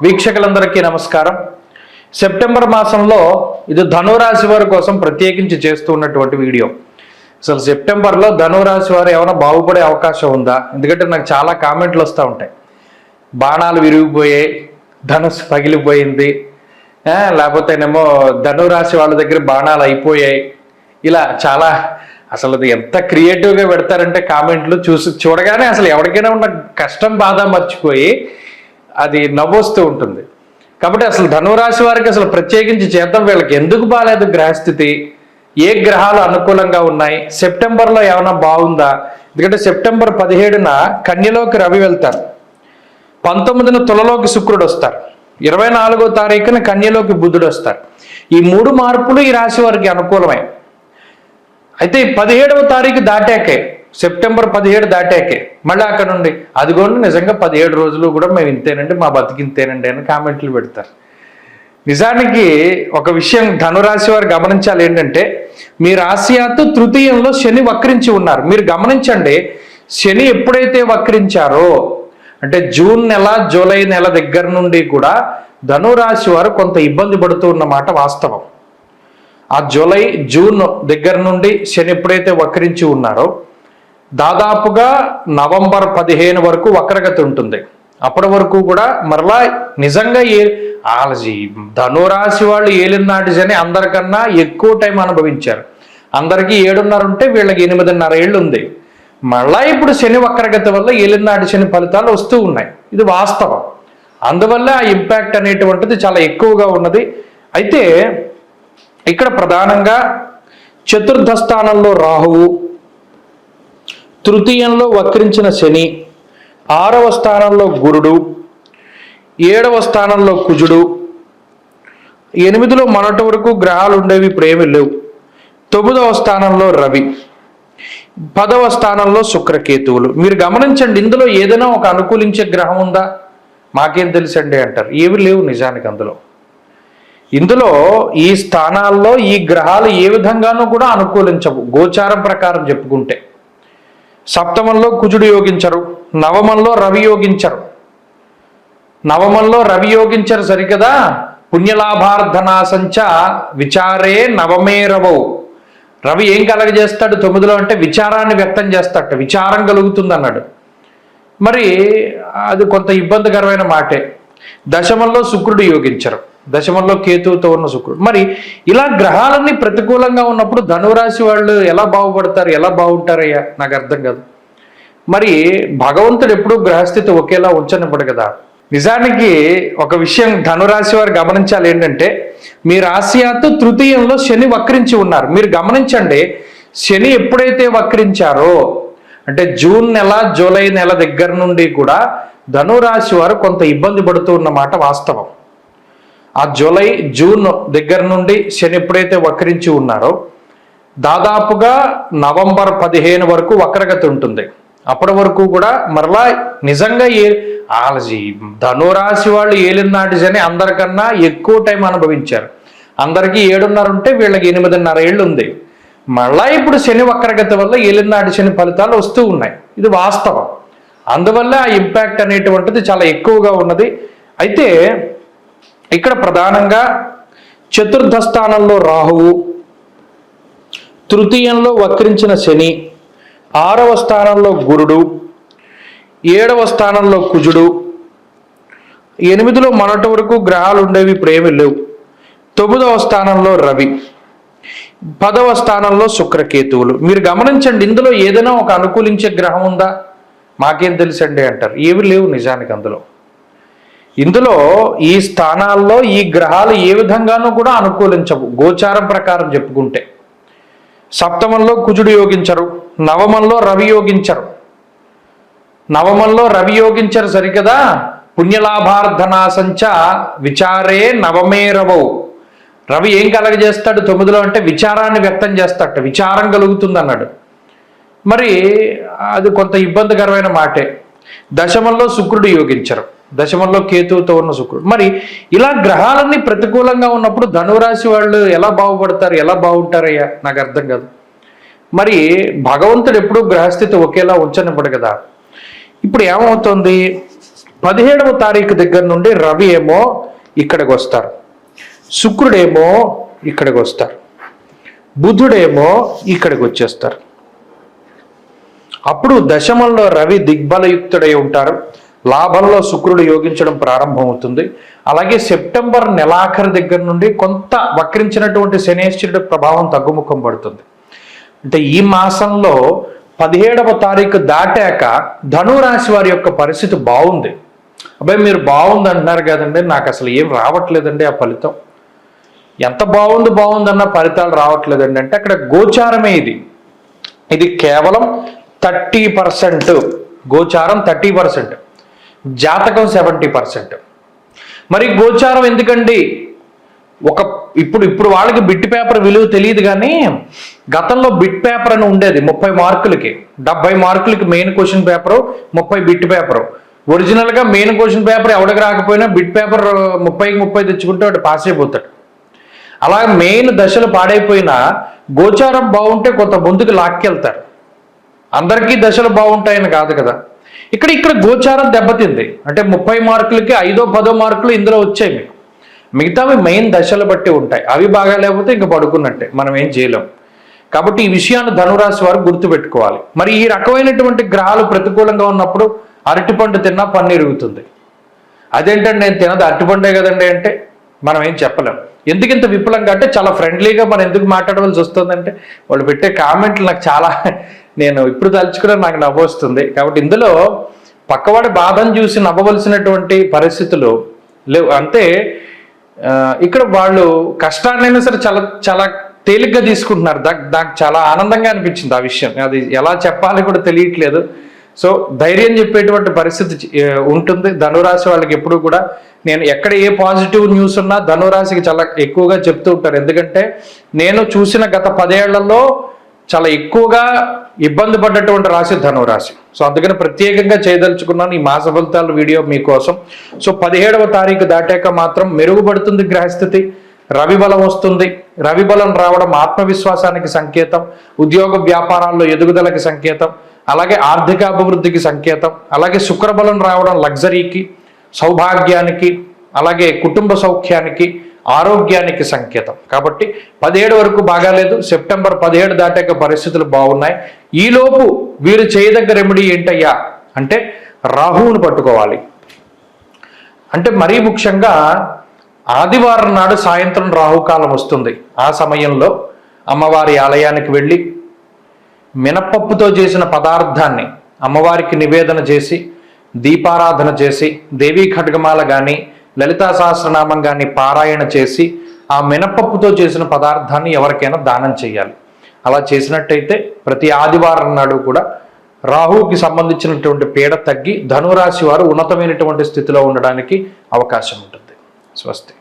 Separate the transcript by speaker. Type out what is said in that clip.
Speaker 1: వీక్షకులందరికీ నమస్కారం. సెప్టెంబర్ మాసంలో ఇది ధనురాశి వారి కోసం ప్రత్యేకించి చేస్తున్నటువంటి వీడియో. అసలు సెప్టెంబర్లో ధనురాశి వారు ఏమైనా బాగుపడే అవకాశం ఉందా? ఎందుకంటే నాకు చాలా కామెంట్లు వస్తూ ఉంటాయి. బాణాలు విరిగిపోయాయి, ధనుసు పగిలిపోయింది, లేకపోతేనేమో ధనురాశి వాళ్ళ దగ్గర బాణాలు అయిపోయాయి. ఇలా చాలా అసలు అది ఎంత క్రియేటివ్గా పెడతారంటే కామెంట్లు చూడగానే అసలు ఎవరికైనా ఉన్న కష్టం బాధ మర్చిపోయి అది నవ్వొస్తూ ఉంటుంది. కాబట్టి అసలు ధనురాశి వారికి అసలు ప్రత్యేకించి చేద్దాం. వీళ్ళకి ఎందుకు బాగాలేదు గ్రహస్థితి, ఏ గ్రహాలు అనుకూలంగా ఉన్నాయి, సెప్టెంబర్లో ఏమైనా బాగుందా? ఎందుకంటే సెప్టెంబర్ 17న కన్యలోకి రవి వెళ్తారు, 19న తులలోకి శుక్రుడు వస్తారు, 24వ తారీఖున కన్యలోకి బుధుడు వస్తారు. ఈ 3 మార్పులు ఈ రాశి వారికి అనుకూలమే. అయితే 17వ తారీఖు దాటాకే, సెప్టెంబర్ 17 దాటాకే మళ్ళీ అక్కడ నుండి అదిగోండి నిజంగా 17 రోజులు కూడా మేము ఇంతేనండి, మా బతికింతేనండి అని కామెంట్లు పెడతారు. నిజానికి ఒక విషయం ధనురాశి వారు గమనించాలి ఏంటంటే, మీ రాశియాత్తు తృతీయంలో శని వక్రించి ఉన్నారు. మీరు గమనించండి, శని ఎప్పుడైతే వక్రించారో అంటే జూన్ నెల జూలై నెల దగ్గర నుండి కూడా ధనురాశి వారు కొంత ఇబ్బంది పడుతూ ఉన్నమాట వాస్తవం. ఆ జూలై జూన్ దగ్గర నుండి శని ఎప్పుడైతే వక్రించి ఉన్నారో దాదాపుగా నవంబర్ 15 వరకు వక్రగతి ఉంటుంది. అప్పటి వరకు కూడా మరలా నిజంగా ధనురాశి వాళ్ళు ఏలినాటి శని అందరికన్నా ఎక్కువ టైం అనుభవించారు. అందరికీ 7.5 ఉంటే వీళ్ళకి 8.5 ఏళ్ళు ఉంది. మళ్ళా ఇప్పుడు శని వక్రగతి వల్ల ఏలినాటి శని ఫలితాలు వస్తూ ఉన్నాయి. ఇది వాస్తవం. అందువల్ల ఆ ఇంపాక్ట్ అనేటువంటిది చాలా ఎక్కువగా ఉన్నది. అయితే ఇక్కడ ప్రధానంగా చతుర్థ స్థానంలో రాహువు, తృతీయంలో వక్రించిన శని, 6వ స్థానంలో గురుడు, 7వ స్థానంలో కుజుడు, 8లో మొన్నటి వరకు గ్రహాలు ఉండేవి, ఇప్పుడు ఏమీ లేవు. 9వ స్థానంలో రవి, 10వ స్థానంలో శుక్రకేతువులు. మీరు గమనించండి, ఇందులో ఏదైనా ఒక అనుకూలించే గ్రహం ఉందా? మాకేం తెలుసండి అంటారు. ఏవి లేవు నిజానికి. ఇందులో ఈ స్థానాల్లో ఈ గ్రహాలు ఏ విధంగానూ కూడా అనుకూలించవు. గోచారం ప్రకారం చెప్పుకుంటే సప్తమంలో కుజుడు యోగించరు, నవమంలో రవి యోగించరు సరికదా. పుణ్యలాభార్థనాసంచ విచారే నవమే రవౌ. రవి ఏం కలగజేస్తాడు 9లో అంటే విచారాన్ని వ్యక్తం చేస్తాడు, విచారం కలుగుతుంది అన్నాడు. మరి అది కొంత ఇబ్బందికరమైన మాటే. దశమంలో శుక్రుడు యోగించరు, దశమంలో కేతువుతో ఉన్న శుక్రుడు. మరి ఇలా గ్రహాలన్నీ ప్రతికూలంగా ఉన్నప్పుడు ధనురాశి వాళ్ళు ఎలా బాగుపడతారు, ఎలా బాగుంటారయ్యా? నాకు అర్థం కాదు. మరి భగవంతుడు ఎప్పుడూ గ్రహస్థితి ఒకేలా ఉంచనివ్వడు కదా. నిజానికి ఒక విషయం ధనురాశి వారు గమనించాలి ఏంటంటే, మీ రాశియాత్తు తృతీయంలో శని వక్రించి ఉన్నారు. మీరు గమనించండి, శని ఎప్పుడైతే వక్రించారో అంటే జూన్ నెల జూలై నెల దగ్గర నుండి కూడా ధనురాశి వారు కొంత ఇబ్బంది పడుతూ ఉన్నమాట వాస్తవం. ఆ జూలై జూన్ దగ్గర నుండి శని ఎప్పుడైతే వక్రించి ఉన్నారో దాదాపుగా నవంబర్ 15 వరకు వక్రగతి ఉంటుంది. అప్పటి వరకు కూడా మరలా నిజంగా ధనురాశి వాళ్ళు ఏలినాటి శని అందరికన్నా ఎక్కువ టైం అనుభవించారు. అందరికీ 7.5 ఉంటే వీళ్ళకి 8.5 ఏళ్ళు ఉంది. మళ్ళా ఇప్పుడు శని వక్రగతి వల్ల ఏలినాటి శని ఫలితాలు వస్తూ ఉన్నాయి. ఇది వాస్తవం. అందువల్ల ఆ ఇంపాక్ట్ అనేటువంటిది చాలా ఎక్కువగా ఉన్నది. అయితే ఇక్కడ ప్రధానంగా చతుర్థ స్థానంలో రాహువు, తృతీయంలో వక్రించిన శని, 6వ స్థానంలో గురుడు, 7వ స్థానంలో కుజుడు, 8లో మొన్నటి వరకు గ్రహాలు ఉండేవి, ఇప్పుడు ఏమీ లేవు. 9వ స్థానంలో రవి, 10వ స్థానంలో శుక్రకేతువులు. మీరు గమనించండి, ఇందులో ఏదైనా ఒక అనుకూలించే గ్రహం ఉందా? మాకేం తెలుసండి అంటారు. ఏవి లేవు నిజానికి. ఇందులో ఈ స్థానాల్లో ఈ గ్రహాలు ఏ విధంగానూ కూడా అనుకూలించవు. గోచారం ప్రకారం చెప్పుకుంటే సప్తమంలో కుజుడు యోగించరు, నవమంలో రవి యోగించరు సరికదా. పుణ్యలాభార్థనాసంచ విచారే నవమే రవౌ. రవి ఏం కలగజేస్తాడు 9లో అంటే విచారాన్ని వ్యక్తం చేస్తాడు, విచారం కలుగుతుంది అన్నాడు. మరి అది కొంత ఇబ్బందికరమైన మాటే. దశమంలో శుక్రుడు యోగించరు, దశమంలో కేతువుతో ఉన్న శుక్రుడు. మరి ఇలా గ్రహాలన్నీ ప్రతికూలంగా ఉన్నప్పుడు ధనురాశి వాళ్ళు ఎలా బాగుపడతారు, ఎలా బాగుంటారయ్యా? నాకు అర్థం కాదు. మరి భగవంతుడు ఎప్పుడూ గ్రహస్థితి ఒకేలా ఉంచనివ్వడు కదా. ఇప్పుడు ఏమవుతుంది, 17వ తారీఖు దగ్గర నుండి రవి ఏమో ఇక్కడికి వస్తారు, శుక్రుడేమో ఇక్కడికి వస్తారు, బుధుడేమో ఇక్కడికి వచ్చేస్తారు. అప్పుడు దశమంలో రవి దిగ్బలయుక్తుడై ఉంటారు, లాభంలో శుక్రుడు యోగించడం ప్రారంభమవుతుంది. అలాగే సెప్టెంబర్ నెలాఖరు దగ్గర నుండి కొంత వక్రించినటువంటి శనేశ్వరుడి ప్రభావం తగ్గుముఖం పడుతుంది. అంటే ఈ మాసంలో 17వ తారీఖు దాటాక ధనురాశి వారి యొక్క పరిస్థితి బాగుంది. అబ్బాయి మీరు బాగుంది అంటున్నారు కదండి, నాకు అసలు ఏం రావట్లేదండి ఆ ఫలితం. ఎంత బాగుందన్న ఫలితాలు రావట్లేదండి అంటే అక్కడ గోచారమే ఇది కేవలం 30%, గోచారం 30%, జాతకం 70%. మరి గోచారం ఎందుకండి? ఇప్పుడు వాళ్ళకి బిట్ పేపర్ విలువ తెలియదు, కానీ గతంలో బిట్ పేపర్ అని ఉండేది 30 మార్కులకి, 70 మార్కులకి main question paper, 30 bit paper. ఒరిజినల్గా మెయిన్ క్వశ్చన్ పేపర్ ఎవరికి రాకపోయినా బిట్ పేపర్ 30కి 30 తెచ్చుకుంటే వాడు పాస్ అయిపోతాడు. అలా మెయిన్ దశలు పాడైపోయినా గోచారం బాగుంటే కొంత ముందుకు లాక్కెళ్తారు. అందరికీ దశలు బాగుంటాయని కాదు కదా. ఇక్కడ గోచారం దెబ్బతింది అంటే 30 మార్కులకి 5ో 10ో మార్కులు ఇందులో వచ్చాయి మీకు. మిగతావి మెయిన్ దశలు బట్టి ఉంటాయి. అవి బాగా లేకపోతే ఇంకా పడుకున్నట్టే, మనం ఏం చేయలేం. కాబట్టి ఈ విషయాన్ని ధనురాశి వారు గుర్తుపెట్టుకోవాలి. మరి ఈ రకమైనటువంటి గ్రహాలు ప్రతికూలంగా ఉన్నప్పుడు అరటిపండు తిన్నా పన్ను ఇరుగుతుంది. అదేంటంటే నేను తినదు అరటిపండే కదండి అంటే మనం ఏం చెప్పలేం. ఎందుకు ఇంత విపులంగా అంటే చాలా ఫ్రెండ్లీగా మనం ఎందుకు మాట్లాడవలసి వస్తుందంటే వాళ్ళు పెట్టే కామెంట్లు నాకు చాలా, నేను ఇప్పుడు తలుచుకున్నా నాకు నవ్వు వస్తుంది. కాబట్టి ఇందులో పక్కవాడి బాధను చూసి నవ్వవలసినటువంటి పరిస్థితులు లేవు. అంతే ఇక్కడ వాళ్ళు కష్టాన్నైనా సరే చాలా చాలా తేలిగ్గా తీసుకుంటున్నారు. నాకు చాలా ఆనందంగా అనిపించింది ఆ విషయం. అది ఎలా చెప్పాలి కూడా తెలియట్లేదు. సో ధైర్యం చెప్పేటువంటి పరిస్థితి ఉంటుంది ధనురాశి వాళ్ళకి. ఎప్పుడు కూడా నేను ఎక్కడ ఏ పాజిటివ్ న్యూస్ ఉన్నా ధనురాశికి చాలా ఎక్కువగా చెప్తూ ఉంటారు. ఎందుకంటే నేను చూసిన గత 10 ఏళ్లలో చాలా ఎక్కువగా ఇబ్బంది పడ్డటువంటి రాశి ధనురాశి. సో అందుకని ప్రత్యేకంగా చేయదలుచుకున్నాను ఈ మాస ఫలితాల వీడియో మీకోసం. సో 17వ తారీఖు దాటాక మాత్రం మెరుగుపడుతుంది గ్రహస్థితి, రవి బలం వస్తుంది. రవి బలం రావడం ఆత్మవిశ్వాసానికి సంకేతం, ఉద్యోగ వ్యాపారాల్లో ఎదుగుదలకి సంకేతం, అలాగే ఆర్థిక అభివృద్ధికి సంకేతం. అలాగే శుక్రబలం రావడం లగ్జరీకి, సౌభాగ్యానికి, అలాగే కుటుంబ సౌఖ్యానికి, ఆరోగ్యానికి సంకేతం. కాబట్టి 17 వరకు బాగాలేదు, సెప్టెంబర్ 17 దాటాక పరిస్థితులు బాగున్నాయి. ఈలోపు వీరు చేయదగ్గ రెమెడీ ఏంటయ్యా అంటే రాహువును పట్టుకోవాలి. అంటే మరీ ముఖ్యంగా ఆదివారం నాడు సాయంత్రం రాహుకాలం వస్తుంది. ఆ సమయంలో అమ్మవారి ఆలయానికి వెళ్ళి మినపప్పుతో చేసిన పదార్థాన్ని అమ్మవారికి నివేదన చేసి దీపారాధన చేసి దేవీ ఖడ్గమాల కానీ లలితా సహస్రనామం కానీ పారాయణ చేసి ఆ మినపప్పుతో చేసిన పదార్థాన్ని ఎవరికైనా దానం చేయాలి. అలా చేసినట్టయితే ప్రతి ఆదివారం నాడు కూడా రాహువుకి సంబంధించినటువంటి పీడ తగ్గి ధనురాశి వారు ఉన్నతమైనటువంటి స్థితిలో ఉండడానికి అవకాశం ఉంటుంది. స్వస్తి.